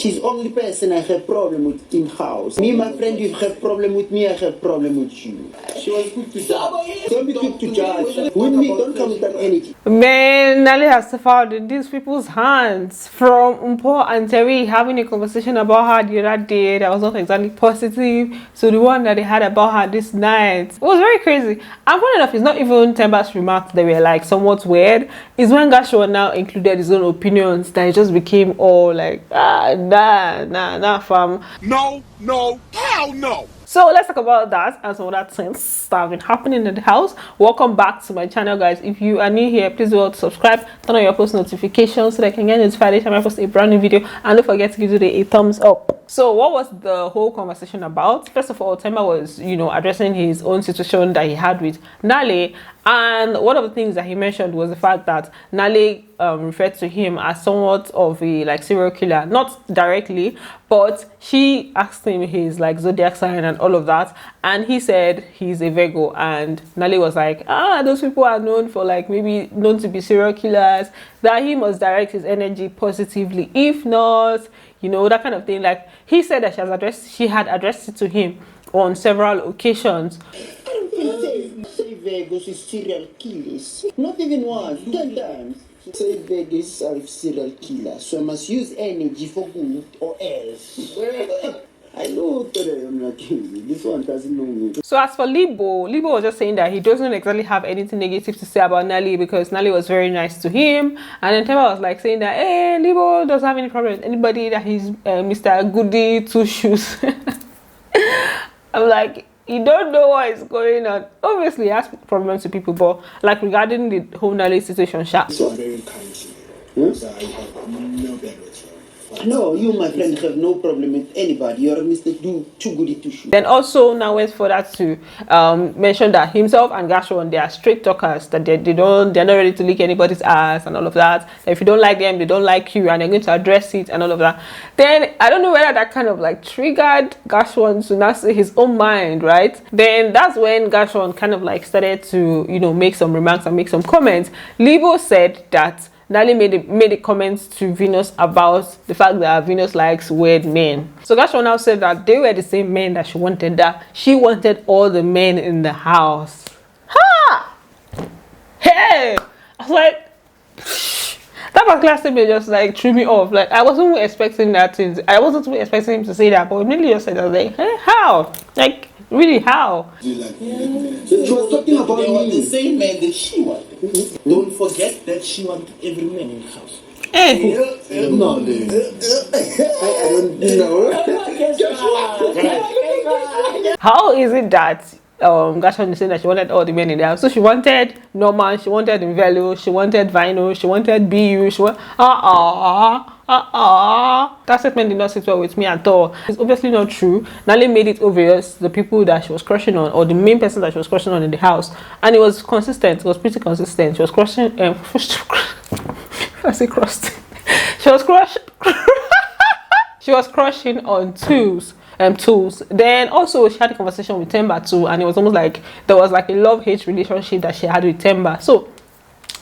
She's the only person I have problem with in house. Me, my friend, you have problem with me, I have problem with you. She was good to judge. Don't be quick to judge. With me, don't come with that energy. Man, Nale has suffered in these people's hands. From Umpo and Terry having a conversation about her the other day that was not exactly positive, so the one that they had about her this night. It was very crazy. And funny enough, it's not even Themba's remarks that were like somewhat weird. It's when Gashawn now included his own opinions that it just became all like, nah, fam. No, hell no. So let's talk about that and some other things that have been happening in the house. Welcome back to my channel, guys. If you are new here, please do subscribe, turn on your post notifications so that I can get notified each time I post a brand new video, and don't forget to give it a thumbs up. So what was the whole conversation about? First of all, Themba was, addressing his own situation that he had with Nale, and one of the things that he mentioned was the fact that Nale referred to him as somewhat of a serial killer, not directly, but she asked him his zodiac sign and all of that, and he said he's a Virgo, and Nale was like, those people are known for maybe known to be serial killers, that he must direct his energy positively, if not, that kind of thing. He said that she had addressed it to him on several occasions. Say Virgos is serial killers. Not even once, 10 times. Say Virgos are serial killers, so I must use energy for good or else. I know I'm not kidding. This one doesn't know me. So as for Libo was just saying that he doesn't exactly have anything negative to say about Nali because Nali was very nice to him, and then Themba was saying that hey, Libo doesn't have any problem with anybody, that he's Mr. Goody Two Shoes. I'm like, you don't know what is going on. Obviously, he has problems with people, but regarding the whole Nali situation, So very kind to you. So I have no bad words. No, you, my friend, have no problem with anybody. You're Mr. Too Goody Two Shoes. Then also now went further to mention that himself and Gashawn, they are straight talkers, that they're not ready to lick anybody's ass and all of that. If you don't like them, they don't like you, and they're going to address it and all of that. Then I don't know whether that kind of triggered Gashawn to not say his own mind, right? Then that's when Gashawn kind of started to make some remarks and make some comments. Libo said that Nali made a comment to Venus about the fact that Venus likes weird men. So Gashawn now said that they were the same men that she wanted, that she wanted all the men in the house. Ha! Hey! I was like, that particular statement just threw me off. I wasn't expecting that thing. I wasn't really expecting him to say that, but immediately just said, I was like, hey, how? Really, how? She was talking about me. The same man that she wanted. Don't forget that she wanted every man in the house. Hey. No, I don't know. How is it that Gashawn is saying that she wanted all the men in the house? So she wanted Norman, she wanted Invelo, she wanted Vino, she wanted BU, she wanted that statement did not sit well with me at all. It's obviously not true. Nale made it obvious the people that she was crushing on, or the main person that she was crushing on in the house, and it was consistent. It was pretty consistent. She was crushing I say crushed. She was crushing on tools. Then also she had a conversation with Themba too, and it was almost like there was a love-hate relationship that she had with Themba. So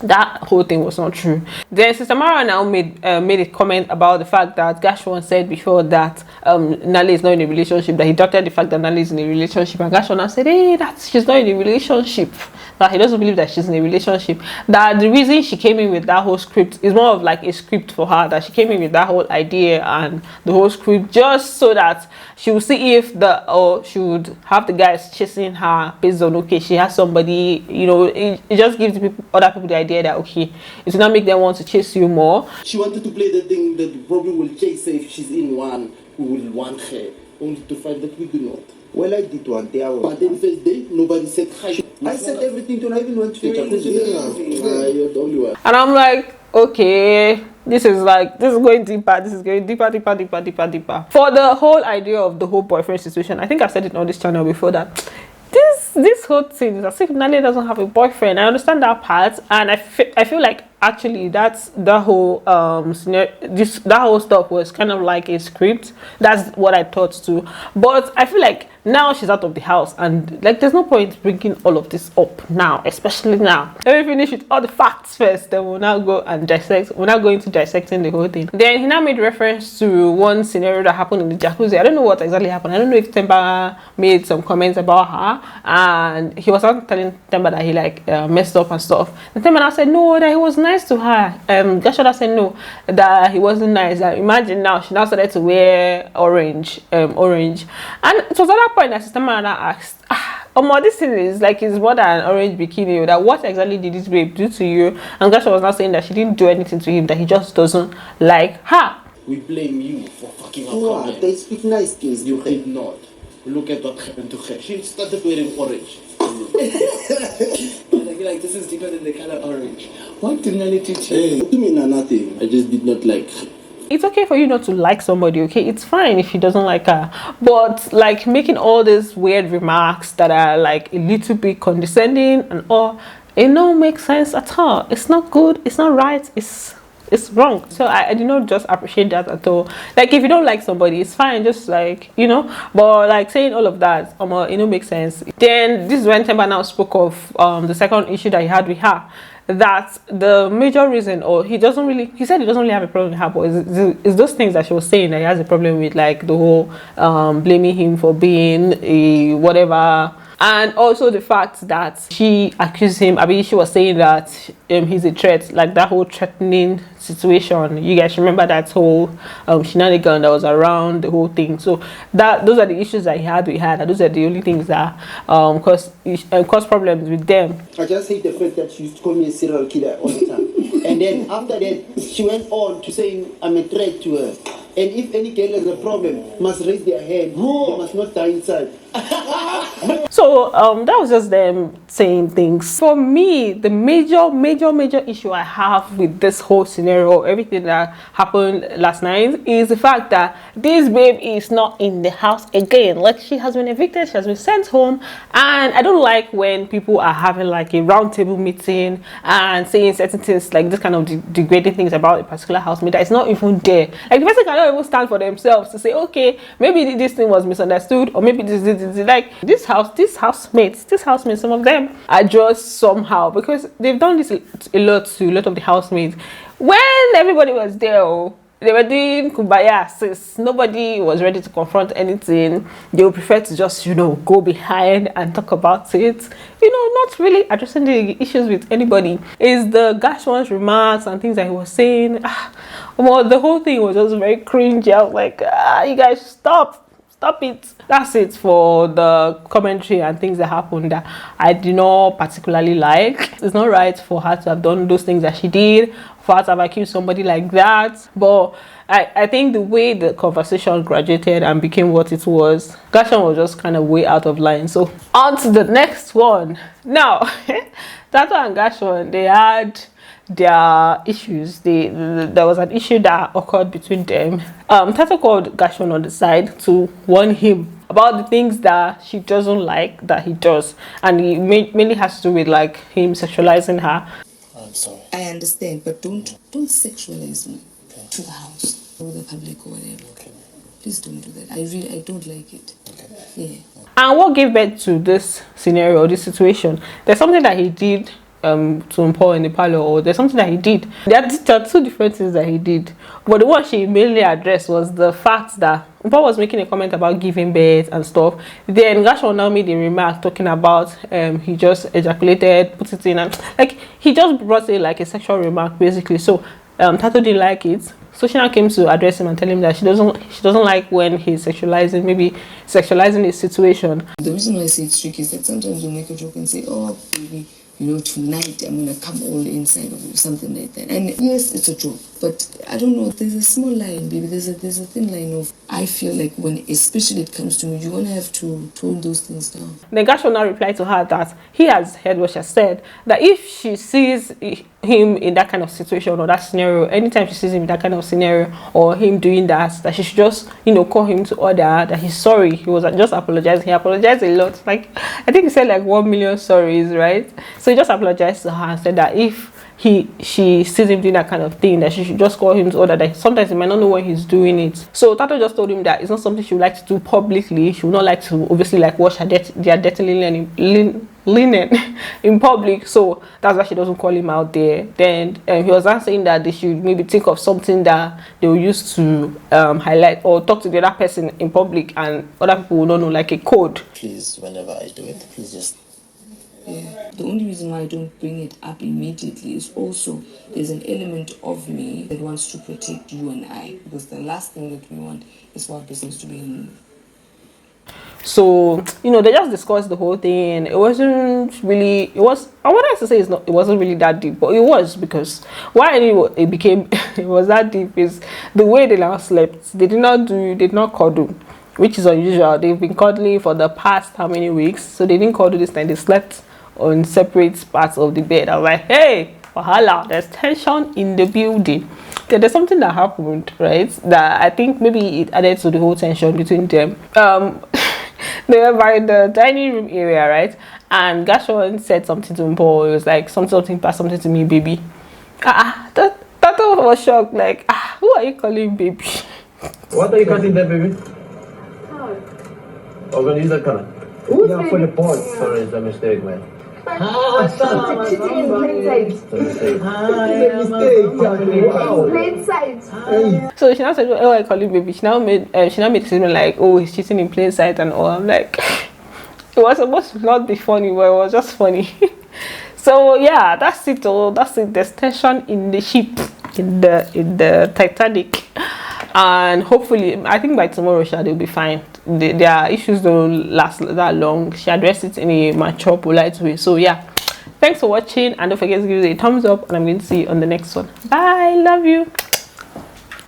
that whole thing was not true. Then Sister Mara now made a comment about the fact that Gash1 said before that Nale is not in a relationship, that he doubted the fact that Nale is in a relationship, and Gash1 now said, hey, she's not in a relationship, that he doesn't believe that she's in a relationship, that the reason she came in with that whole script is more of a script for her, that she came in with that whole idea and the whole script just so that she would see if she would have the guys chasing her based on, okay, she has somebody, it just gives other people the idea that, okay, it will not make them want to chase you more. She wanted to play the thing that probably will chase her if she's in one who will want her, only to find that we do not. Well, I did one day, but then first day, nobody said hi. I said everything to her, I even went to you're the only one. And I'm like, okay, this is going deeper, this is going deeper. For the whole idea of the whole boyfriend situation, I think I said it on this channel before that this whole thing is as if Nale doesn't have a boyfriend. I understand that part, and I feel like actually that whole that whole stuff was kind of like a script. That's what I thought too. But I feel like now she's out of the house, and like there's no point bringing all of this up now, especially now. Let me finish with all the facts first, then we'll now go and dissect. We're now going to dissecting the whole thing. Then he now made reference to one scenario that happened in the jacuzzi. I don't know what exactly happened. I don't know if Themba made some comments about her, and he was not telling Themba that he like messed up and stuff. And Themba now said no, that he was nice to her. Gashawn said no, that he wasn't nice. Imagine now she now started to wear orange, and it was at that point that Sister Mara asked, this thing is like it's more than an orange bikini. That what exactly did this babe do to you? And Gashawn was now saying that she didn't do anything to him, that he just doesn't like her. We blame you for fucking up. Wow, they speak nice things. You did not. Look at what happened to her. She started wearing orange. Like this is deeper than the color orange. What did Nale teach you? You mean nothing? I just did not like her. It's okay for you not to like somebody, okay? It's fine if he doesn't like her. But like making all these weird remarks that are like a little bit condescending and all, it don't make sense at all. It's not good, it's not right, it's wrong. So I did not just appreciate that at all. Like if you don't like somebody, it's fine, just like, you know, but like saying all of that, it don't make sense. Then this is when Themba now spoke of the second issue that he had with her, that the major reason, or he said he doesn't really have a problem with her, but it's those things that she was saying that he has a problem with, like the whole blaming him for being a whatever. And also the fact that she accused him, she was saying that he's a threat, like that whole threatening situation. You guys remember that whole shenanigan that was around the whole thing. So those are the issues that he had with her, and those are the only things that cause problems with them. I just hate the fact that she used to call me a serial killer all the time. And then after that, she went on to saying I'm a threat to her. And if any girl has a problem, must raise their hand. They must not die inside. So that was just them saying things. For me, the major issue I have with this whole scenario, everything that happened last night, is the fact that this babe is not in the house again. Like, she has been evicted, she has been sent home, and I don't like when people are having like a round table meeting and saying certain things, like this kind of degrading things about a particular housemate that is not even there. Like, the person cannot even stand for themselves to say, okay, maybe this thing was misunderstood, or maybe this like this housemates, some of them are just somehow, because they've done this a lot to a lot of the housemates. When everybody was there, they were doing kumbaya, since nobody was ready to confront anything. They would prefer to just, go behind and talk about it, not really addressing the issues with anybody. Is the Gash1's remarks and things that he was saying, the whole thing was just very cringy. I was like, you guys stop it. That's it for the commentary and things that happened that I do not particularly like. It's not right for her to have done those things that she did, for her to have accused somebody like that. But I think the way the conversation graduated and became what it was, Gashawn was just kind of way out of line. So on to the next one. Now, Thato and Gash1, they had their issues. There was an issue that occurred between them. Thato called Gash1 on the side to warn him about the things that she doesn't like that he does, and it mainly has to do with like him sexualizing her. I'm sorry. I understand, but don't sexualize me to the house or the public or whatever. Okay. Please don't do that. I don't like it. Okay. Yeah. And what gave birth to this scenario, this situation? There's something that he did to Paul in the parlor, or there's something that he did. There are two different things that he did, but the one she mainly addressed was the fact that Paul was making a comment about giving birth and stuff. Then Gashawn now made a remark talking about he just ejaculated, put it in, and like he just brought it like a sexual remark basically. So Thato didn't like it. So she now came to address him and tell him that she doesn't like when he's sexualizing his situation. The reason why I say it's tricky is that sometimes you make a joke and say, oh baby, tonight I'm gonna come all inside of you, something like that. And yes, it's a joke, but I don't know, there's a small line, baby. There's a thin line of, I feel like when especially it comes to me, you're gonna have to tone those things down. Then Gashawn now replied to her that he has heard what she said, that if she sees him in that kind of situation or that scenario, anytime she sees him in that kind of scenario or him doing that she should just call him to order, that he's sorry. He was just apologizing. He apologized a lot, like I think he said like 1 million sorries, right? So he just apologized to her and said that if she sees him doing that kind of thing, that she should just call him to order, that sometimes he might not know when he's doing it. So Thato just told him that it's not something she would like to do publicly. She would not like to obviously like wash their dirty linen in public, so that's why she doesn't call him out there. Then he was saying that they should maybe think of something that they will use to highlight or talk to the other person in public, and other people will not know, like a code. Please, whenever I do it, please just... Yeah. The only reason why I don't bring it up immediately is also there's an element of me that wants to protect you and I, because the last thing that we want is for our business to be in. So, you know, they just discussed the whole thing. It wasn't really, I wanted to say it wasn't really that deep, but it was, because why it became it was that deep is the way they now slept. They did not cuddle, which is unusual. They've been cuddling for the past how many weeks, so they didn't cuddle this time. They slept on separate parts of the bed. I was like, hey, wahala, there's tension in the building. There's something that happened, right, that I think maybe it added to the whole tension between them. They were by the dining room area, right, and Gashawn said something to him, Paul. It was like something pass something to me, baby. That was shocked, like, who are you calling baby? What are you cutting there, baby? Oh, gonna use that color. Yeah, for the pot. Sorry, it's a mistake, man. So she now said, oh, I call him baby. She now made a statement like, oh, he's cheating in plain sight and all. I'm like, it was supposed to not be funny, but it was just funny. So yeah, that's it. That's it. There's tension in the ship, in the Titanic, and hopefully, I think by tomorrow, they'll be fine. Their issues don't last that long. She addressed it in a mature, polite way. So yeah, thanks for watching, and don't forget to give it a thumbs up, and I'm going to see you on the next one. Bye, love you.